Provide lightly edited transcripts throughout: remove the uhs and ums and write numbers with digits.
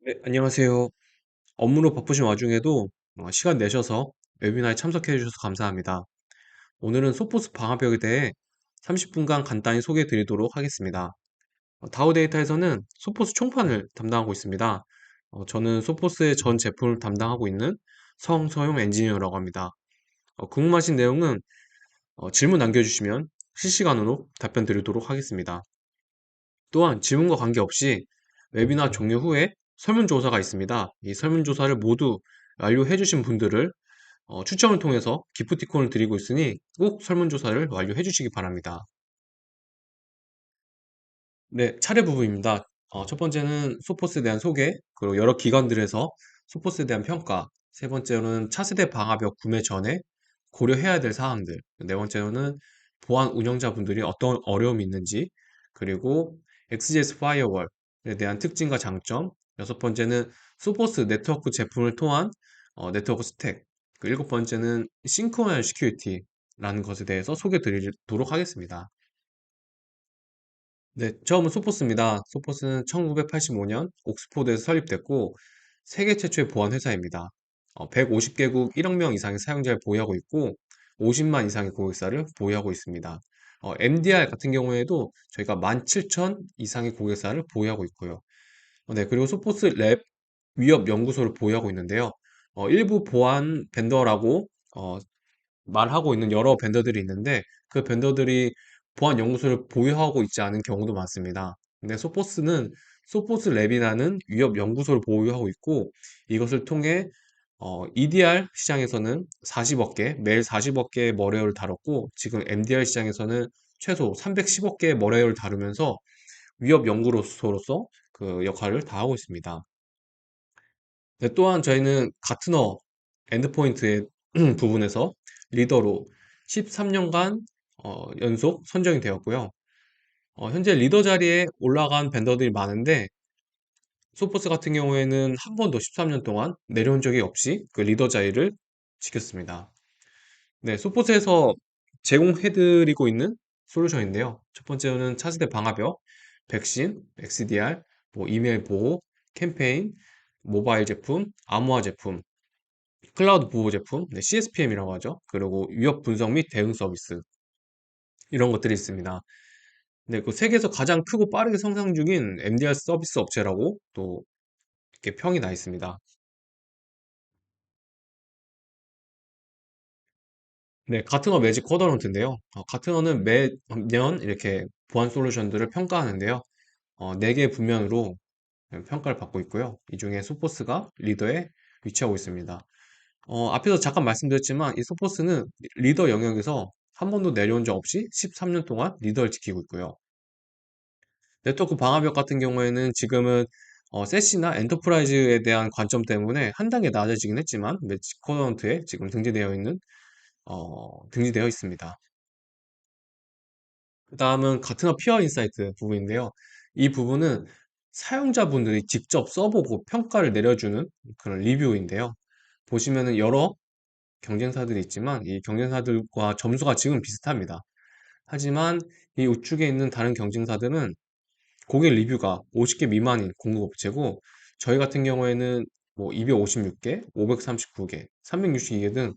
네, 안녕하세요. 업무로 바쁘신 와중에도 시간 내셔서 웨비나에 참석해 주셔서 감사합니다. 오늘은 소포스 방화벽에 대해 30분간 간단히 소개해 드리도록 하겠습니다. 다우 데이터에서는 소포스 총판을 담당하고 있습니다. 저는 소포스의 전 제품을 담당하고 있는 성서용 엔지니어라고 합니다. 궁금하신 내용은 질문 남겨주시면 실시간으로 답변 드리도록 하겠습니다. 또한 질문과 관계없이 웨비나 종료 후에 설문조사가 있습니다. 이 설문조사를 모두 완료해 주신 분들을 추첨을 통해서 기프티콘을 드리고 있으니 꼭 설문조사를 완료해 주시기 바랍니다. 네, 차례 부분입니다. 첫 번째는 소포스에 대한 소개, 그리고 여러 기관들에서 소포스에 대한 평가, 세 번째로는 차세대 방화벽 구매 전에 고려해야 될 사항들, 네 번째로는 보안 운영자분들이 어떤 어려움이 있는지, 그리고 XGS 파이어월에 대한 특징과 장점, 여섯 번째는 소포스 네트워크 제품을 통한 네트워크 스택, 그 일곱 번째는 싱크로널 시큐리티라는 것에 대해서 소개 드리도록 하겠습니다. 네, 처음은 소포스입니다. 소포스는 1985년 옥스포드에서 설립됐고 세계 최초의 보안 회사입니다. 150개국 1억 명 이상의 사용자를 보유하고 있고 50만 이상의 고객사를 보유하고 있습니다. MDR 같은 경우에도 저희가 17,000 이상의 고객사를 보유하고 있고요. 네, 그리고 소포스 랩 위협 연구소를 보유하고 있는데요. 일부 보안 벤더라고 말하고 있는 여러 벤더들이 있는데 그 벤더들이 보안 연구소를 보유하고 있지 않은 경우도 많습니다. 근데 소포스는 소포스 랩이라는 위협 연구소를 보유하고 있고 이것을 통해 EDR 시장에서는 40억 개, 매일 40억 개의 머레어를 다뤘고 지금 MDR 시장에서는 최소 310억 개의 머레어를 다루면서 위협 연구소로서 그 역할을 다하고 있습니다. 네, 또한 저희는 가트너 엔드포인트의 부분에서 리더로 13년간 연속 선정이 되었고요. 현재 리더 자리에 올라간 벤더들이 많은데 소포스 같은 경우에는 한 번도 13년 동안 내려온 적이 없이 그 리더 자리를 지켰습니다. 네, 소포스에서 제공해드리고 있는 솔루션인데요. 첫 번째로는 차세대 방화벽, 백신, XDR, 뭐 이메일 보호, 캠페인, 모바일 제품, 암호화 제품, 클라우드 보호 제품, 네, CSPM이라고 하죠. 그리고 위협 분석 및 대응 서비스 이런 것들이 있습니다. 네, 그 세계에서 가장 크고 빠르게 성장 중인 MDR 서비스 업체라고 또 이렇게 평이 나 있습니다. 네, 가트너 매직 쿼드런트인데요. 가트너는 매년 이렇게 보안 솔루션들을 평가하는데요. 4개의 분면으로 평가를 받고 있고요. 이 중에 소포스가 리더에 위치하고 있습니다. 앞에서 잠깐 말씀드렸지만 이 소포스는 리더 영역에서 한 번도 내려온 적 없이 13년 동안 리더를 지키고 있고요. 네트워크 방화벽 같은 경우에는 지금은 세시나 엔터프라이즈에 대한 관점 때문에 한 단계 낮아지긴 했지만 매직 쿼드런트에 지금 등재되어 있습니다. 그 다음은 가트너 피어 인사이트 부분인데요. 이 부분은 사용자분들이 직접 써보고 평가를 내려주는 그런 리뷰인데요. 보시면은 여러 경쟁사들이 있지만 이 경쟁사들과 점수가 지금 비슷합니다. 하지만 이 우측에 있는 다른 경쟁사들은 고객 리뷰가 50개 미만인 공급업체고 저희 같은 경우에는 뭐 256개, 539개, 362개 등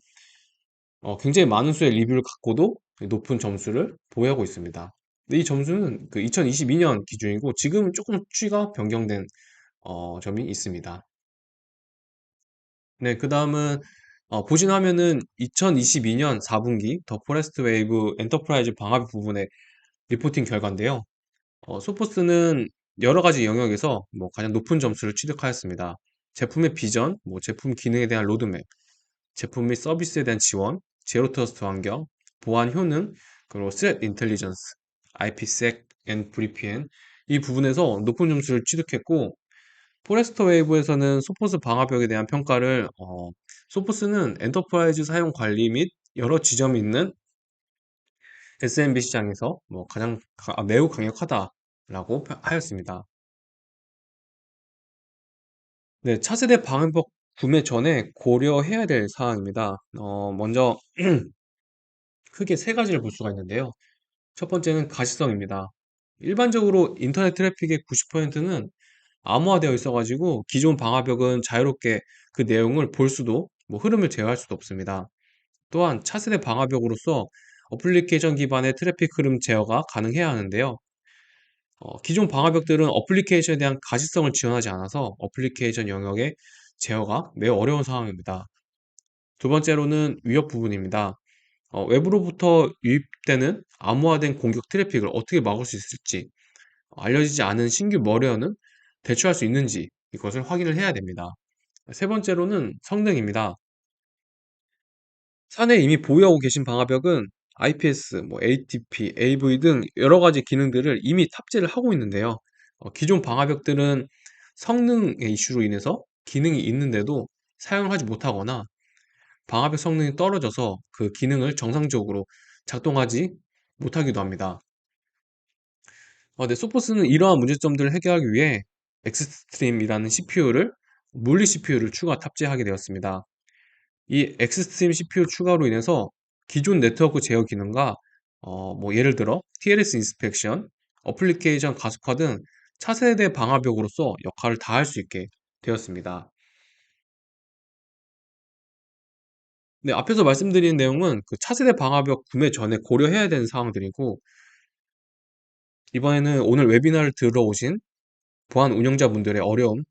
굉장히 많은 수의 리뷰를 갖고도 높은 점수를 보유하고 있습니다. 근데 이 점수는 그 2022년 기준이고 지금은 조금 추이가 변경된 점이 있습니다. 네, 그 다음은 보신 화면은 2022년 4분기 더 포레스트 웨이브 엔터프라이즈 방화벽 부분의 리포팅 결과인데요. 소포스는 여러 가지 영역에서 뭐 가장 높은 점수를 취득하였습니다. 제품의 비전, 뭐 제품 기능에 대한 로드맵, 제품 및 서비스에 대한 지원, 제로 트러스트 환경, 보안 효능, 그리고 스레트 인텔리전스, IPsec and VPN 이 부분에서 높은 점수를 취득했고 포레스터 웨이브에서는 소포스 방화벽에 대한 평가를 소포스는 엔터프라이즈 사용 관리 및 여러 지점이 있는 SMB 시장에서 뭐 매우 강력하다라고 하였습니다. 네, 차세대 방화벽 구매 전에 고려해야 될 사항입니다. 먼저 크게 세 가지를 볼 수가 있는데요. 첫 번째는 가시성입니다. 일반적으로 인터넷 트래픽의 90%는 암호화되어 있어가지고 기존 방화벽은 자유롭게 그 내용을 볼 수도 흐름을 제어할 수도 없습니다. 또한 차세대 방화벽으로서 어플리케이션 기반의 트래픽 흐름 제어가 가능해야 하는데요. 기존 방화벽들은 어플리케이션에 대한 가시성을 지원하지 않아서 어플리케이션 영역의 제어가 매우 어려운 상황입니다. 두 번째로는 위협 부분입니다. 외부로부터 유입되는 암호화된 공격 트래픽을 어떻게 막을 수 있을지, 알려지지 않은 신규 머리어는 대처할 수 있는지 이것을 확인을 해야 됩니다. 세 번째로는 성능입니다. 사내에 이미 보유하고 계신 방화벽은 IPS, ATP, AV 등 여러 가지 기능들을 이미 탑재를 하고 있는데요. 기존 방화벽들은 성능의 이슈로 인해서 기능이 있는데도 사용을 하지 못하거나 방화벽 성능이 떨어져서 그 기능을 정상적으로 작동하지 못하기도 합니다. 네, 소포스는 이러한 문제점들을 해결하기 위해 엑스트림이라는 CPU를 물리 CPU를 추가 탑재하게 되었습니다. 이 엑스트림 CPU 추가로 인해서 기존 네트워크 제어 기능과 예를 들어 TLS 인스펙션, 어플리케이션 가속화 등 차세대 방화벽으로서 역할을 다할 수 있게 되었습니다. 네, 앞에서 말씀드린 내용은 그 차세대 방화벽 구매 전에 고려해야 되는 사항들이고, 이번에는 오늘 웨비나를 들어오신 보안 운영자분들의 어려움에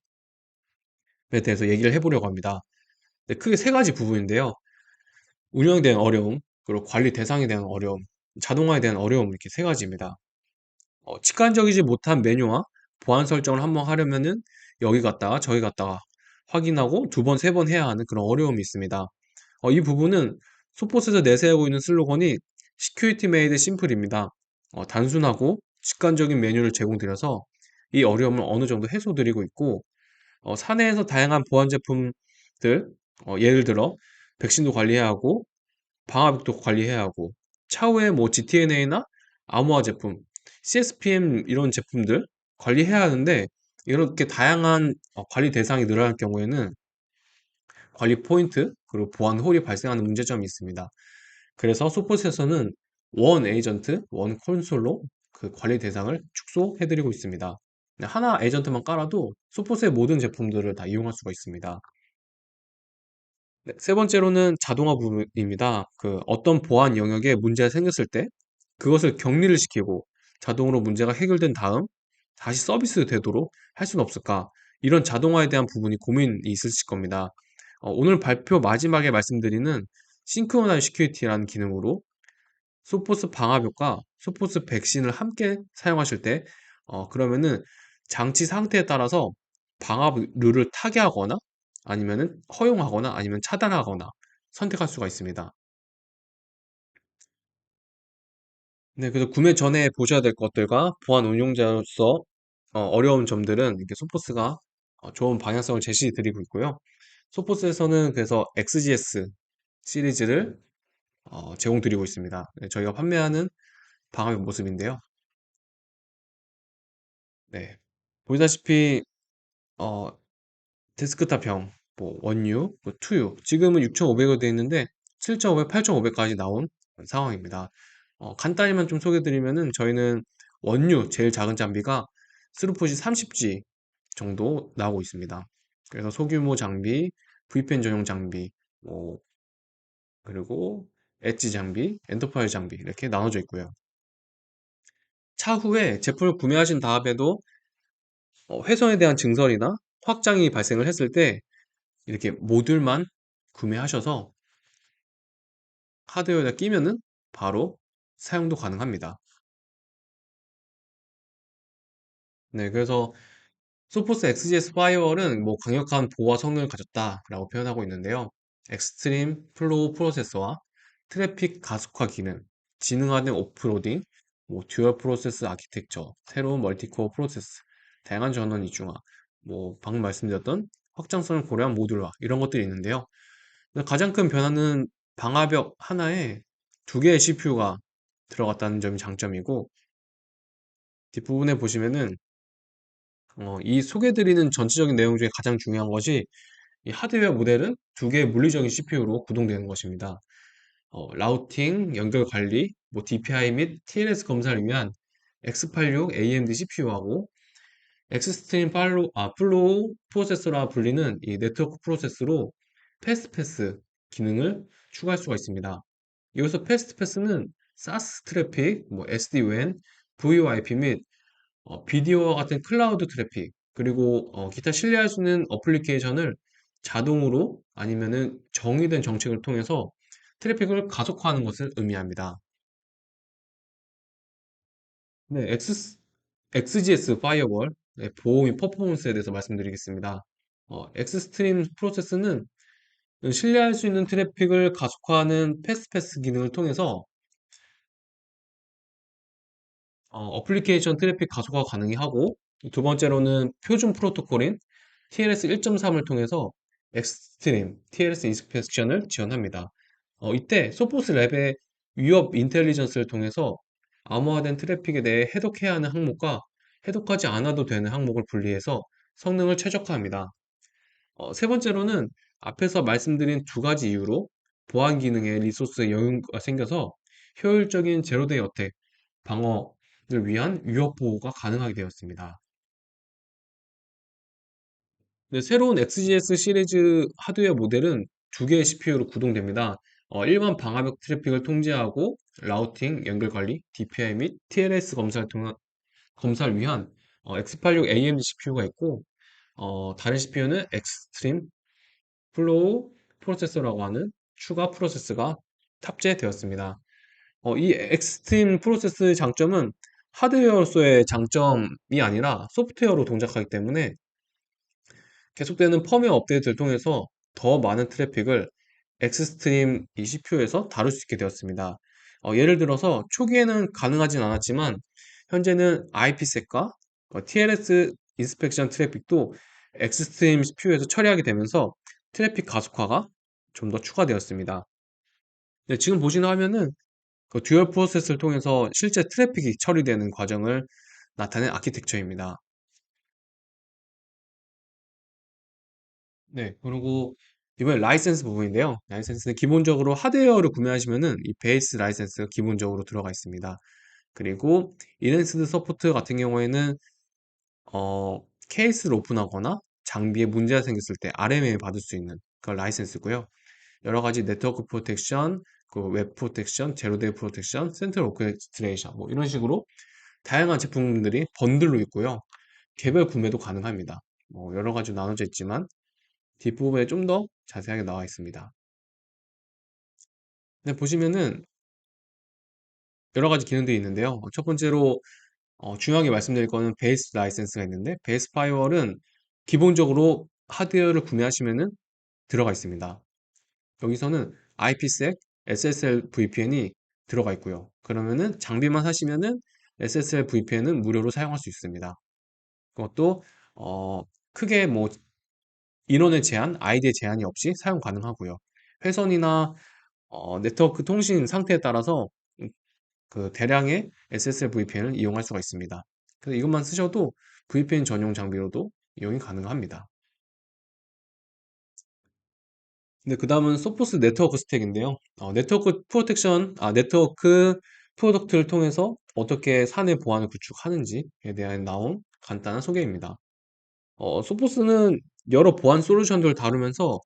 대해서 얘기를 해보려고 합니다. 네, 크게 세 가지 부분인데요. 운영에 대한 어려움, 그리고 관리 대상에 대한 어려움, 자동화에 대한 어려움, 이렇게 세 가지입니다. 직관적이지 못한 메뉴와 보안 설정을 한번 하려면은 여기 갔다가 저기 갔다가 확인하고 두 번, 세 번 해야 하는 그런 어려움이 있습니다. 이 부분은 소포스에서 내세우고 있는 슬로건이 Security Made Simple입니다. 단순하고 직관적인 메뉴를 제공드려서 이 어려움을 어느 정도 해소드리고 있고, 사내에서 다양한 보안 제품들, 예를 들어 백신도 관리해야 하고 방화벽도 관리해야 하고 차후에 GTNA나 암호화 제품, CSPM 이런 제품들 관리해야 하는데, 이렇게 다양한 관리 대상이 늘어날 경우에는 관리 포인트 그리고 보안 홀이 발생하는 문제점이 있습니다. 그래서 소포스에서는 원 에이전트, 원 콘솔로 그 관리 대상을 축소해드리고 있습니다. 하나 에이전트만 깔아도 소포스의 모든 제품들을 다 이용할 수가 있습니다. 네, 세 번째로는 자동화 부분입니다. 그 어떤 보안 영역에 문제가 생겼을 때 그것을 격리를 시키고 자동으로 문제가 해결된 다음 다시 서비스 되도록 할 수는 없을까? 이런 자동화에 대한 부분이 고민이 있으실 겁니다. 오늘 발표 마지막에 말씀드리는 싱크로나이즈 시큐리티라는 기능으로 소포스 방화벽과 소포스 백신을 함께 사용하실 때, 그러면은 장치 상태에 따라서 방화룰을 타개하거나 아니면은 허용하거나 아니면 차단하거나 선택할 수가 있습니다. 네, 그래서 구매 전에 보셔야 될 것들과 보안 운용자로서 어려운 점들은 이렇게 소포스가 좋은 방향성을 제시해 드리고 있고요. 소포스에서는 그래서 XGS 시리즈를 제공 드리고 있습니다. 네, 저희가 판매하는 방화벽 모습인데요. 네. 보시다시피 어, 데스크탑형 원유, 투유 지금은 6,500으로 되어 있는데 7,500, 8,500까지 나온 상황입니다. 간단히만 좀 소개드리면은 저희는 원유 제일 작은 장비가 스루풋이 30G 정도 나오고 있습니다. 그래서 소규모 장비, VPN 전용 장비, 뭐 그리고 엣지 장비, 엔터프라이즈 장비 이렇게 나눠져 있고요. 차후에 제품을 구매하신 다음에도 훼손에 대한 증설이나 확장이 발생을 했을 때 이렇게 모듈만 구매하셔서 하드웨어에다 끼면은 바로 사용도 가능합니다. 네, 그래서 소포스 XGS 파이어월은 강력한 보호와 성능을 가졌다라고 표현하고 있는데요. 엑스트림 플로우 프로세서와 트래픽 가속화 기능, 지능화된 오프로딩, 듀얼 프로세스 아키텍처, 새로운 멀티코어 프로세스, 다양한 전원 이중화, 방금 말씀드렸던 확장성을 고려한 모듈화 이런 것들이 있는데요. 가장 큰 변화는 방화벽 하나에 두 개의 CPU가 들어갔다는 점이 장점이고, 뒷부분에 보시면은 이 소개드리는 전체적인 내용 중에 가장 중요한 것이 이 하드웨어 모델은 두 개의 물리적인 CPU로 구동되는 것입니다. 라우팅, 연결 관리, DPI 및 TLS 검사를 위한 X86 AMD CPU하고 엑스트림 플로우 프로세서라 불리는 이 네트워크 프로세스로 패스트패스 기능을 추가할 수가 있습니다. 여기서 패스트패스는 사스 트래픽, 뭐 SD-WAN, VoIP 및 비디오와 같은 클라우드 트래픽, 그리고 기타 신뢰할 수 있는 어플리케이션을 자동으로 아니면은 정의된 정책을 통해서 트래픽을 가속화하는 것을 의미합니다. 네, XGS 파이어월 보호 및 퍼포먼스에 대해서 말씀드리겠습니다. 엑스트림 프로세스는 신뢰할 수 있는 트래픽을 가속화하는 패스트패스 기능을 통해서 어플리케이션 트래픽 가속화 가능히 하고, 두 번째로는 표준 프로토콜인 TLS 1.3을 통해서 엑스트림 TLS 인스펙션을 지원합니다. 이때 소포스 랩의 위협 인텔리전스를 통해서 암호화된 트래픽에 대해 해독해야 하는 항목과 해독하지 않아도 되는 항목을 분리해서 성능을 최적화합니다. 세 번째로는 앞에서 말씀드린 두 가지 이유로 보안 기능에 리소스의 여유가 생겨서 효율적인 제로데이 어택, 방어를 위한 위협 보호가 가능하게 되었습니다. 네, 새로운 XGS 시리즈 하드웨어 모델은 두 개의 CPU로 구동됩니다. 일반 방화벽 트래픽을 통제하고 라우팅, 연결 관리, DPI 및 TLS 검사를 위한 X86 AMD CPU가 있고, 다른 CPU는 엑스트림 플로우 프로세서라고 하는 추가 프로세스가 탑재되었습니다. 이 엑스트림 프로세스의 장점은 하드웨어로서의 장점이 아니라 소프트웨어로 동작하기 때문에 계속되는 펌웨어 업데이트를 통해서 더 많은 트래픽을 엑스트림 이 CPU에서 다룰 수 있게 되었습니다. 예를 들어서 초기에는 가능하진 않았지만 현재는 IPsek과 TLS 인스펙션 트래픽도 엑스트림 CPU에서 처리하게 되면서 트래픽 가속화가 좀 더 추가되었습니다. 네, 지금 보시는 화면은 그 듀얼 프로세스를 통해서 실제 트래픽이 처리되는 과정을 나타낸 아키텍처입니다. 네, 그리고 이번에 라이센스 부분인데요. 라이센스는 기본적으로 하드웨어를 구매하시면은 이 베이스 라이센스가 기본적으로 들어가 있습니다. 그리고 인핸스드 서포트 같은 경우에는 케이스를 오픈하거나 장비에 문제가 생겼을 때 RMA 받을 수 있는 그런 라이센스고요. 여러 가지 네트워크 프로텍션, 그 웹 프로텍션, 제로데이 프로텍션, 센트럴 오케스트레이션 뭐 이런 식으로 다양한 제품들이 번들로 있고요. 개별 구매도 가능합니다. 뭐 여러 가지 나눠져 있지만 뒷부분에 좀 더 자세하게 나와 있습니다. 네, 보시면은 여러 가지 기능들이 있는데요. 첫 번째로 중요하게 말씀드릴 거는 베이스 라이센스가 있는데 베이스 파이어월은 기본적으로 하드웨어를 구매하시면은 들어가 있습니다. 여기서는 IPsec, SSL VPN이 들어가 있고요. 그러면은 장비만 사시면은 SSL VPN은 무료로 사용할 수 있습니다. 그것도 크게 뭐 인원의 제한, 아이디의 제한이 없이 사용 가능하고요. 회선이나 네트워크 통신 상태에 따라서 그 대량의 SSL VPN을 이용할 수가 있습니다. 그래서 이것만 쓰셔도 VPN 전용 장비로도 이용이 가능합니다. 근데 그 다음은 소포스 네트워크 스택인데요. 네트워크 프로덕트를 통해서 어떻게 사내 보안을 구축하는지에 대한 나온 간단한 소개입니다. 소포스는 여러 보안 솔루션들을 다루면서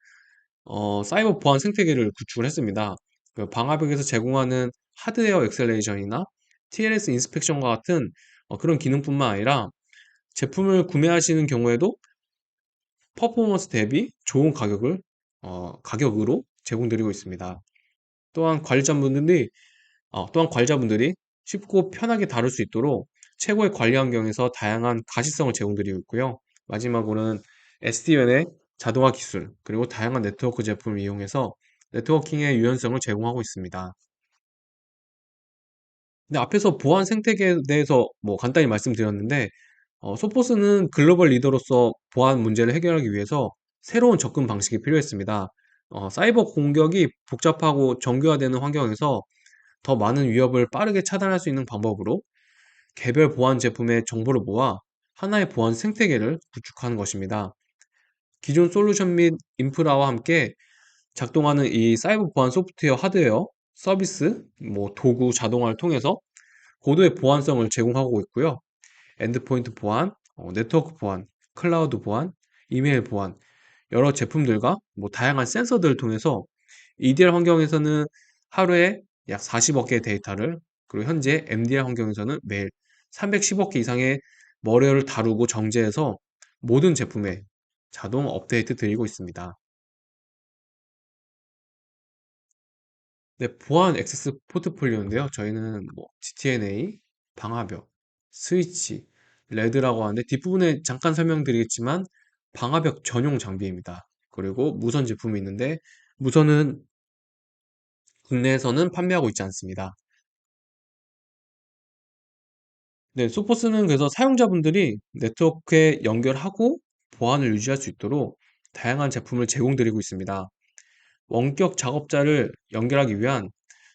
사이버 보안 생태계를 구축을 했습니다. 그 방화벽에서 제공하는 하드웨어 엑셀레이션이나 TLS 인스펙션과 같은 그런 기능뿐만 아니라 제품을 구매하시는 경우에도 퍼포먼스 대비 좋은 가격으로 제공드리고 있습니다. 또한 관리자분들이 쉽고 편하게 다룰 수 있도록 최고의 관리 환경에서 다양한 가시성을 제공드리고 있고요. 마지막으로는 SDN의 자동화 기술, 그리고 다양한 네트워크 제품을 이용해서 네트워킹의 유연성을 제공하고 있습니다. 근데 앞에서 보안 생태계에 대해서 뭐 간단히 말씀드렸는데, 소포스는 글로벌 리더로서 보안 문제를 해결하기 위해서 새로운 접근 방식이 필요했습니다. 사이버 공격이 복잡하고 정교화되는 환경에서 더 많은 위협을 빠르게 차단할 수 있는 방법으로 개별 보안 제품의 정보를 모아 하나의 보안 생태계를 구축하는 것입니다. 기존 솔루션 및 인프라와 함께 작동하는 이 사이버 보안 소프트웨어, 하드웨어, 서비스, 뭐 도구, 자동화를 통해서 고도의 보안성을 제공하고 있고요. 엔드포인트 보안, 네트워크 보안, 클라우드 보안, 이메일 보안, 여러 제품들과 뭐 다양한 센서들을 통해서 EDR 환경에서는 하루에 약 40억 개의 데이터를, 그리고 현재 MDR 환경에서는 매일 310억 개 이상의 머리를 다루고 정제해서 모든 제품에 자동 업데이트 드리고 있습니다. 네, 보안 액세스 포트폴리오인데요. 저희는 뭐 GTNA, 방화벽, 스위치, 레드라고 하는데 뒷부분에 잠깐 설명드리겠지만 방화벽 전용 장비입니다. 그리고 무선 제품이 있는데 무선은 국내에서는 판매하고 있지 않습니다. 네, 소포스는 그래서 사용자분들이 네트워크에 연결하고 보안을 유지할 수 있도록 다양한 제품을 제공드리고 있습니다. 원격 작업자를 연결하기 위한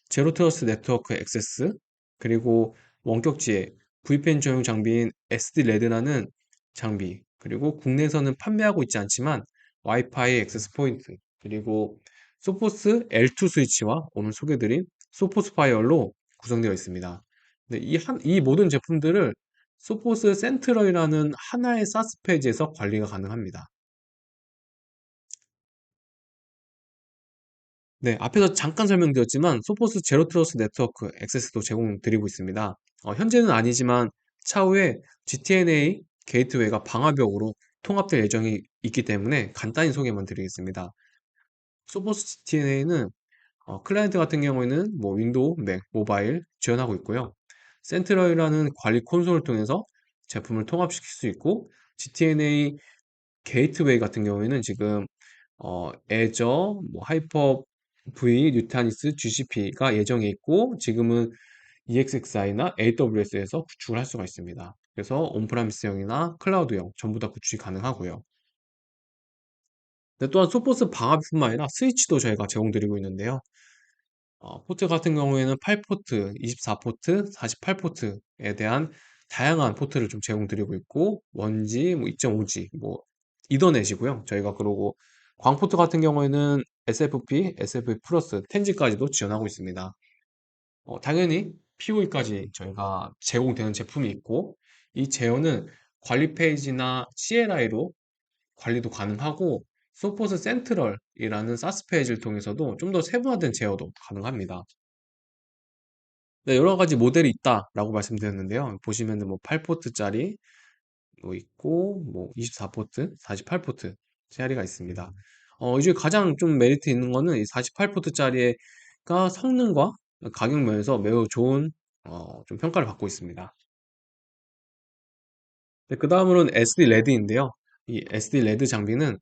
제로 트러스트 네트워크 액세스, 그리고 원격지에 VPN 전용 장비인 SD-RED라는 장비, 그리고 국내에서는 판매하고 있지 않지만 와이파이 액세스 포인트, 그리고 소포스 L2 스위치와 오늘 소개드린 소포스 파이어로 구성되어 있습니다. 네, 이 모든 제품들을 소포스 센트럴이라는 하나의 사스 페이지에서 관리가 가능합니다. 네, 앞에서 잠깐 설명드렸지만 소포스 제로 트러스트 네트워크 액세스도 제공드리고 있습니다. 현재는 아니지만 차후에 GTNA 게이트웨이가 방화벽으로 통합될 예정이 있기 때문에 간단히 소개만 드리겠습니다. 소포스 GTNA는 클라이언트 같은 경우에는 뭐 윈도우, 맥, 모바일 지원하고 있고요. 센트럴이라는 관리 콘솔을 통해서 제품을 통합시킬 수 있고, GTNA 게이트웨이 같은 경우에는 지금 애저, 뭐 하이퍼 V, 뉴타니스, GCP가 예정에 있고 지금은 EXXI나 AWS에서 구축을 할 수가 있습니다. 그래서 온프라미스형이나 클라우드형 전부 다 구축이 가능하고요. 근데 또한 소포스 방화뿐만 아니라 스위치도 저희가 제공드리고 있는데요. 포트 같은 경우에는 8포트, 24포트, 48포트에 대한 다양한 포트를 좀 제공드리고 있고, 1G, 뭐 2.5G, 뭐 이더넷이고요. 저희가 그러고 광포트 같은 경우에는 SFP, SFP 플러스, 10G까지도 지원하고 있습니다. 당연히 PoE까지 저희가 제공되는 제품이 있고, 이 제어는 관리 페이지나 CLI로 관리도 가능하고, 소포스 센트럴이라는 사스 페이지를 통해서도 좀 더 세분화된 제어도 가능합니다. 네, 여러 가지 모델이 있다라고 말씀드렸는데요. 보시면은 뭐 8포트짜리 뭐 있고, 뭐 24포트, 48포트 CR이가 있습니다. 이 중에 가장 좀 메리트 있는 거는 이 48포트짜리가 성능과 가격 면에서 매우 좋은 좀 평가를 받고 있습니다. 네, 그 다음으로는 SD 레드인데요. 이 SD 레드 장비는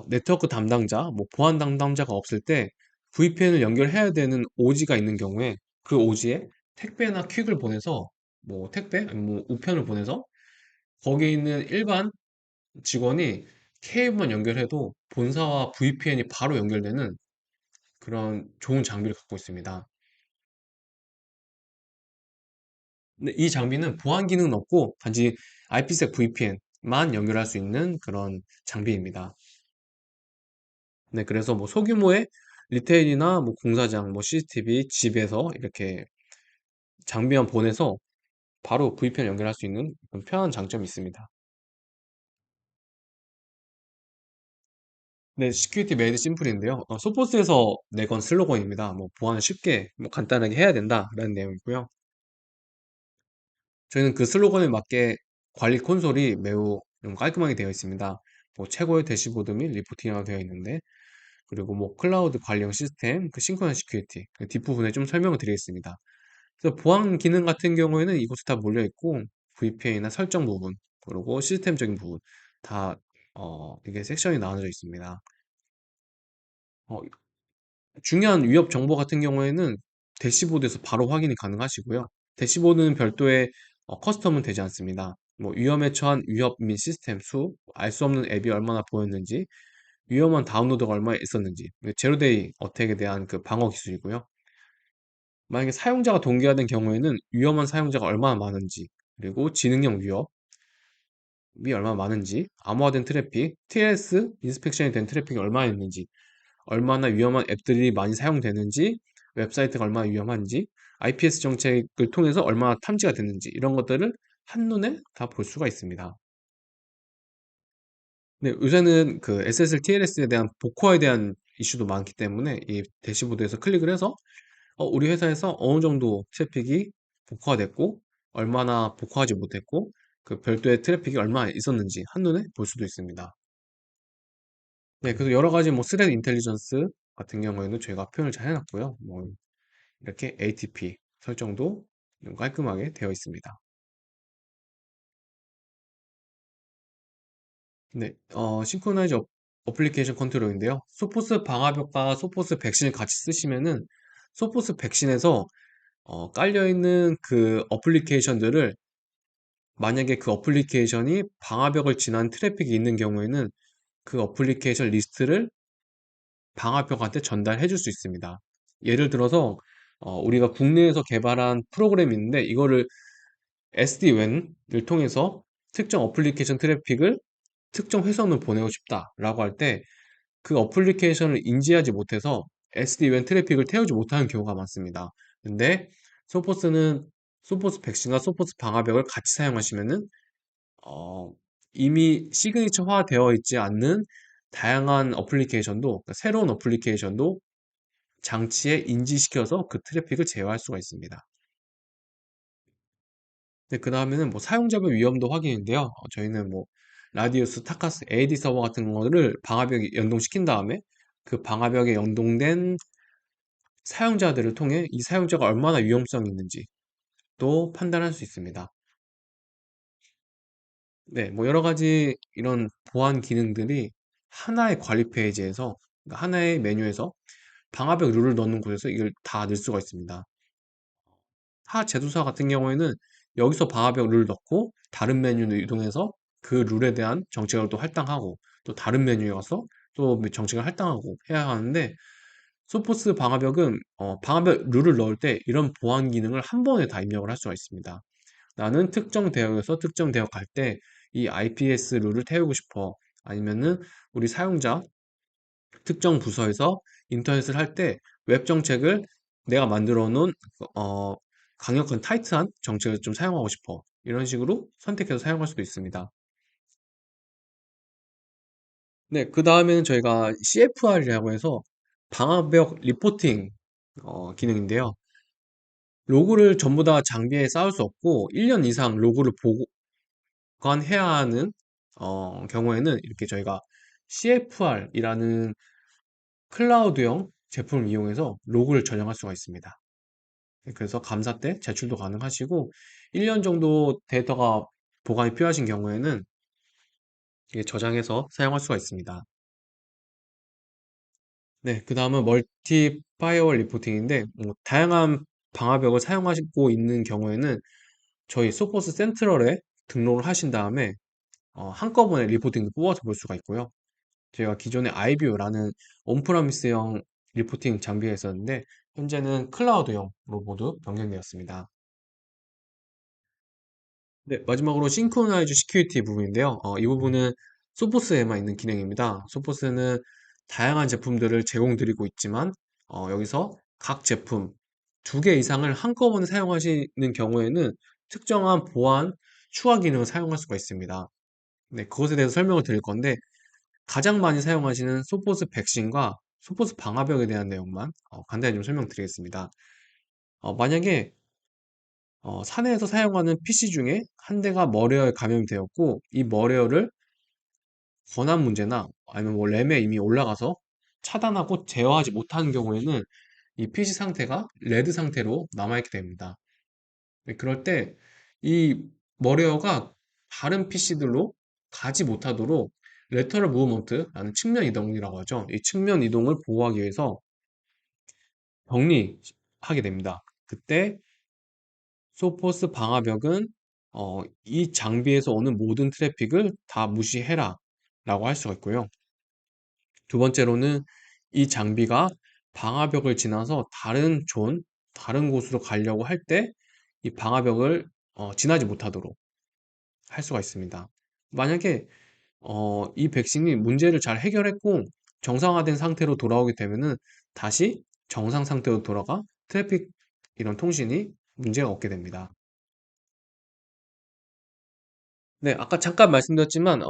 네트워크 담당자, 뭐 보안 담당자가 없을 때 VPN을 연결해야 되는 오지가 있는 경우에 그 오지에 택배나 퀵을 보내서 뭐 택배, 아니면 뭐 우편을 보내서 거기에 있는 일반 직원이 케이블만 연결해도 본사와 VPN이 바로 연결되는 그런 좋은 장비를 갖고 있습니다. 근데 이 장비는 보안 기능은 없고 단지 IPsec VPN만 연결할 수 있는 그런 장비입니다. 네, 그래서 뭐 소규모의 리테일이나 뭐 공사장, 뭐 CCTV, 집에서 이렇게 장비만 보내서 바로 VPN 연결할 수 있는 그런 편한 장점이 있습니다. 네, 시큐리티 메이드 심플인데요. 소포스에서 내건 슬로건입니다. 뭐 보안을 쉽게, 뭐 간단하게 해야 된다라는 내용이고요. 저희는 그 슬로건에 맞게 관리 콘솔이 매우 좀 깔끔하게 되어 있습니다. 뭐 최고의 대시보드 및 리포팅이 되어 있는데, 그리고 뭐 클라우드 관리형 시스템, 그 싱크론 시큐리티 그 뒷부분에 좀 설명을 드리겠습니다. 그래서 보안 기능 같은 경우에는 이곳에 다 몰려 있고 VPN이나 설정 부분, 그리고 시스템적인 부분 다 이게 섹션이 나눠져 있습니다. 어, 중요한 위협 정보 같은 경우에는 대시보드에서 바로 확인이 가능하시고요. 대시보드는 별도의 커스텀은 되지 않습니다. 뭐 위험에 처한 위협 및 시스템 수, 알 수 없는 앱이 얼마나 보였는지, 위험한 다운로드가 얼마나 있었는지, 제로데이 어택에 대한 그 방어 기술이고요. 만약에 사용자가 동기화된 경우에는 위험한 사용자가 얼마나 많은지, 그리고 지능형 위협이 얼마나 많은지, 암호화된 트래픽, TLS 인스펙션이 된 트래픽이 얼마나 있는지, 얼마나 위험한 앱들이 많이 사용되는지, 웹사이트가 얼마나 위험한지, IPS 정책을 통해서 얼마나 탐지가 됐는지, 이런 것들을 한눈에 다 볼 수가 있습니다. 네, 요새는 그 SSL TLS에 대한 복호화에 대한 이슈도 많기 때문에 이 대시보드에서 클릭을 해서 우리 회사에서 어느 정도 트래픽이 복호화됐고 얼마나 복호하지 못했고 그 별도의 트래픽이 얼마나 있었는지 한눈에 볼 수도 있습니다. 네, 그래서 여러 가지 뭐 스레드 인텔리전스 같은 경우에는 저희가 표현을 잘 해놨고요. 뭐 이렇게 ATP 설정도 깔끔하게 되어 있습니다. 네, 싱크로나이즈 어플리케이션 컨트롤인데요. 소포스 방화벽과 소포스 백신을 같이 쓰시면은 소포스 백신에서 깔려있는 그 어플리케이션들을 만약에 그 어플리케이션이 방화벽을 지난 트래픽이 있는 경우에는 그 어플리케이션 리스트를 방화벽한테 전달해 줄 수 있습니다. 예를 들어서 우리가 국내에서 개발한 프로그램이 있는데 이거를 SD-WAN을 통해서 특정 어플리케이션 트래픽을 특정 회선으로 보내고 싶다라고 할 때 그 어플리케이션을 인지하지 못해서 SD-WAN 트래픽을 태우지 못하는 경우가 많습니다. 근데 소포스는 소포스 백신과 소포스 방화벽을 같이 사용하시면은 어, 이미 시그니처화 되어 있지 않는 다양한 어플리케이션도 그러니까 새로운 어플리케이션도 장치에 인지시켜서 그 트래픽을 제어할 수가 있습니다. 네, 그 다음에는 뭐 사용자별 위험도 확인인데요. 저희는 뭐 라디우스, 타카스, AD 서버 같은 거를 방화벽에 연동시킨 다음에 그 방화벽에 연동된 사용자들을 통해 이 사용자가 얼마나 위험성이 있는지 또 판단할 수 있습니다. 네, 뭐 여러 가지 이런 보안 기능들이 하나의 관리 페이지에서 그러니까 하나의 메뉴에서 방화벽 룰을 넣는 곳에서 이걸 다 넣을 수가 있습니다. 타 제조사 같은 경우에는 여기서 방화벽 룰을 넣고 다른 메뉴로 이동해서 그 룰에 대한 정책을 또 할당하고 또 다른 메뉴에 가서 또 정책을 할당하고 해야 하는데 소포스 방화벽은 방화벽 룰을 넣을 때 이런 보안 기능을 한 번에 다 입력을 할 수가 있습니다. 나는 특정 대역에서 특정 대역 갈 때 이 IPS 룰을 태우고 싶어. 아니면은 우리 사용자 특정 부서에서 인터넷을 할 때 웹 정책을 내가 만들어 놓은 어, 강력한 타이트한 정책을 좀 사용하고 싶어. 이런 식으로 선택해서 사용할 수도 있습니다. 네, 그 다음에는 저희가 CFR이라고 해서 방화벽 리포팅 기능인데요. 로그를 전부 다 장비에 쌓을 수 없고 1년 이상 로그를 보관해야 하는 경우에는 이렇게 저희가 CFR이라는 클라우드형 제품을 이용해서 로그를 저장할 수가 있습니다. 네, 그래서 감사 때 제출도 가능하시고 1년 정도 데이터가 보관이 필요하신 경우에는 이게 저장해서 사용할 수가 있습니다. 네, 그 다음은 멀티 파이어월 리포팅인데 다양한 방화벽을 사용하고 있는 경우에는 저희 소포스 센트럴에 등록을 하신 다음에 한꺼번에 리포팅도 뽑아서 볼 수가 있고요. 제가 기존에 아이뷰라는 온프라미스형 리포팅 장비가 있었는데 현재는 클라우드형으로 모두 변경되었습니다. 네, 마지막으로 싱크로나이즈 시큐리티 부분인데요. 이 부분은 소포스에만 있는 기능입니다. 소포스는 다양한 제품들을 제공드리고 있지만 여기서 각 제품 2개 이상을 한꺼번에 사용하시는 경우에는 특정한 보안 추가 기능을 사용할 수가 있습니다. 네, 그것에 대해서 설명을 드릴 건데 가장 많이 사용하시는 소포스 백신과 소포스 방화벽에 대한 내용만 간단히 좀 설명드리겠습니다. 만약에 사내에서 사용하는 PC 중에 한 대가 멀웨어에 감염이 되었고 이 멀웨어를 권한 문제나 아니면 뭐 램에 이미 올라가서 차단하고 제어하지 못하는 경우에는 이 PC 상태가 레드 상태로 남아있게 됩니다. 네, 그럴 때 이 멀웨어가 다른 PC들로 가지 못하도록 레터럴 무브먼트라는 측면 이동이라고 하죠. 이 측면 이동을 보호하기 위해서 격리하게 됩니다. 그때 소포스 방화벽은 이 장비에서 오는 모든 트래픽을 다 무시해라 라고 할 수가 있고요. 두 번째로는 이 장비가 방화벽을 지나서 다른 곳으로 가려고 할 때 이 방화벽을 지나지 못하도록 할 수가 있습니다. 만약에 이 백신이 문제를 잘 해결했고 정상화된 상태로 돌아오게 되면은 다시 정상 상태로 돌아가 트래픽 이런 통신이 문제가 없게 됩니다. 네, 아까 잠깐 말씀드렸지만,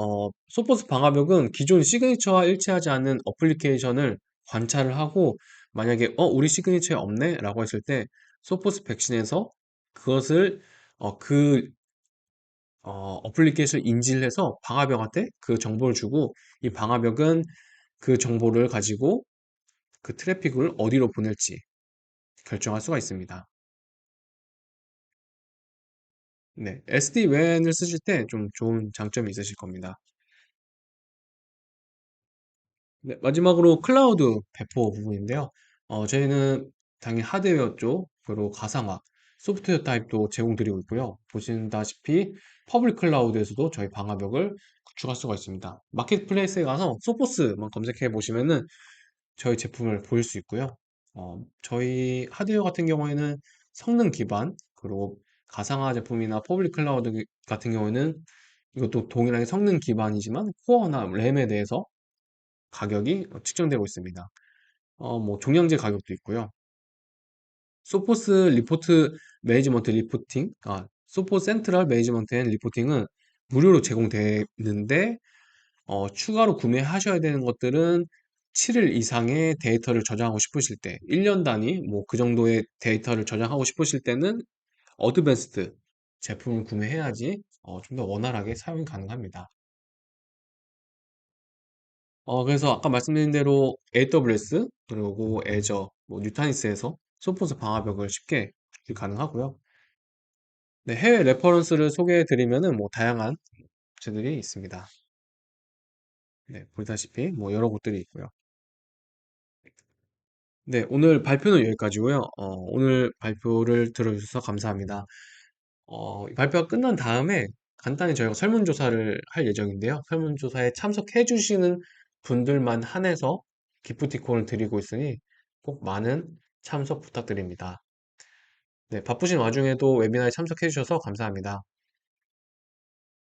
소포스 방화벽은 기존 시그니처와 일치하지 않는 어플리케이션을 관찰을 하고, 만약에, 우리 시그니처에 없네? 라고 했을 때, 소포스 백신에서 그것을, 어플리케이션 인지를 해서 방화벽한테 그 정보를 주고, 이 방화벽은 그 정보를 가지고 그 트래픽을 어디로 보낼지 결정할 수가 있습니다. 네, SD-WAN을 쓰실 때 좀 좋은 장점이 있으실 겁니다. 네, 마지막으로 클라우드 배포 부분인데요. 저희는 당연히 하드웨어 쪽, 그리고 가상화, 소프트웨어 타입도 제공드리고 있고요. 보신다시피 퍼블릭 클라우드에서도 저희 방화벽을 구축할 수가 있습니다. 마켓플레이스에 가서 소포스만 검색해 보시면은 저희 제품을 보일 수 있고요. 저희 하드웨어 같은 경우에는 성능 기반, 그리고 가상화 제품이나 퍼블릭 클라우드 같은 경우에는 이것도 동일하게 성능 기반이지만 코어나 램에 대해서 가격이 측정되고 있습니다. 뭐 종량제 가격도 있고요. 소포스 리포트 매니지먼트 리포팅, 소포스 센트럴 매니지먼트 앤 리포팅은 무료로 제공되는데 추가로 구매하셔야 되는 것들은 7일 이상의 데이터를 저장하고 싶으실 때, 1년 단위 뭐 그 정도의 데이터를 저장하고 싶으실 때는 어드밴스드 제품을 구매해야지 좀 더 원활하게 사용이 가능합니다. 그래서 아까 말씀드린 대로 AWS 그리고 애저, 뭐 뉴타니스에서 소포스 방화벽을 쉽게 구축이 가능하고요. 네, 해외 레퍼런스를 소개해 드리면은 뭐 다양한 업체들이 있습니다. 네, 보다시피 뭐 여러 곳들이 있고요. 네, 오늘 발표는 여기까지고요. 오늘 발표를 들어주셔서 감사합니다. 이 발표가 끝난 다음에 간단히 저희가 설문조사를 할 예정인데요. 설문조사에 참석해 주시는 분들만 한해서 기프티콘을 드리고 있으니 꼭 많은 참석 부탁드립니다. 네, 바쁘신 와중에도 웨비나에 참석해 주셔서 감사합니다.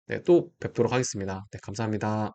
네, 또 뵙도록 하겠습니다. 네, 감사합니다.